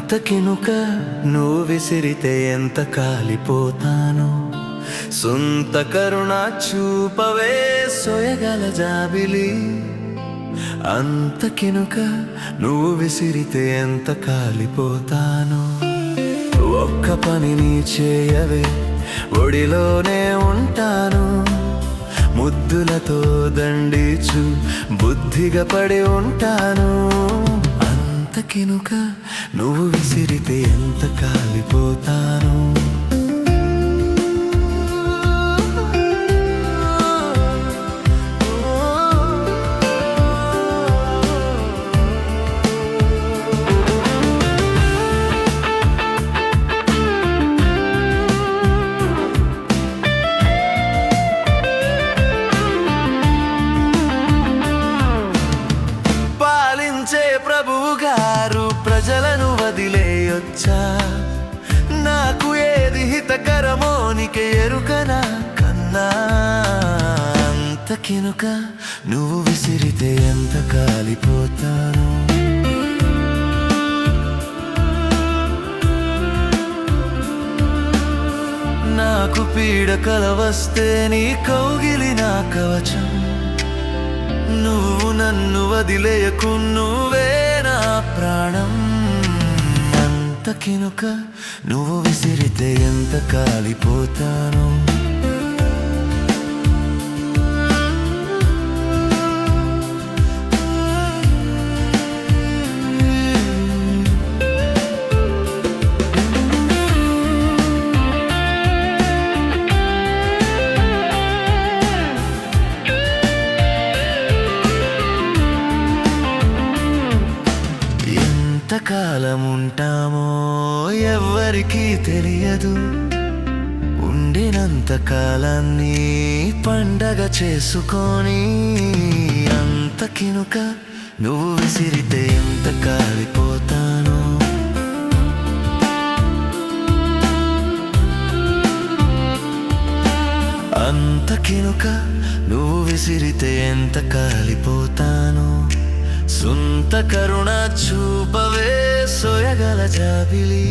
అంతకినుక నువ్వు విసిరితే ఎంత కాలిపోతాను. సొంత కరుణ చూపవే సొయగల జాబిలి. అంతకినుక నువ్వు విసిరితే ఎంత కాలిపోతాను. ఒక్క పనిని చేయవే ఒడిలోనే ఉంటాను. ముద్దులతో దండిచు బుద్ధిగా పడి ఉంటాను. అంతకినుక నువ్వు విసిరితే ఎంత కాలిపోతాను. ప్రభువు గారు ప్రజలను వదిలేయొచ్చా? నాకు ఏది హితకరమో నీకే ఎరుకనా కన్నా. అంతకినుక నువ్వు విసిరితే ఎంత కాలిపోతాను. నాకు పీడకల వస్తే నీ కౌగిలి నా కవచం. నువ్వు నన్ను వదిలేయకు, నువ్వే నా ప్రాణం. అంతకినుక నువ్వు విసిరితే ఎంత కాలిపోతాను. ఎంతకాలం ఉంటామో ఎవ్వరికీ తెలియదు. ఉండినంత కాలాన్ని పండగ చేసుకొని. అంతకినుక నువ్వు విసిరితే ఎంత కాలిపోతాను. అంతకినుక నువ్వు విసిరితే ఎంత కాలిపోతాను. సొంత కరుణ చూపవే సొయగల జాబిలి.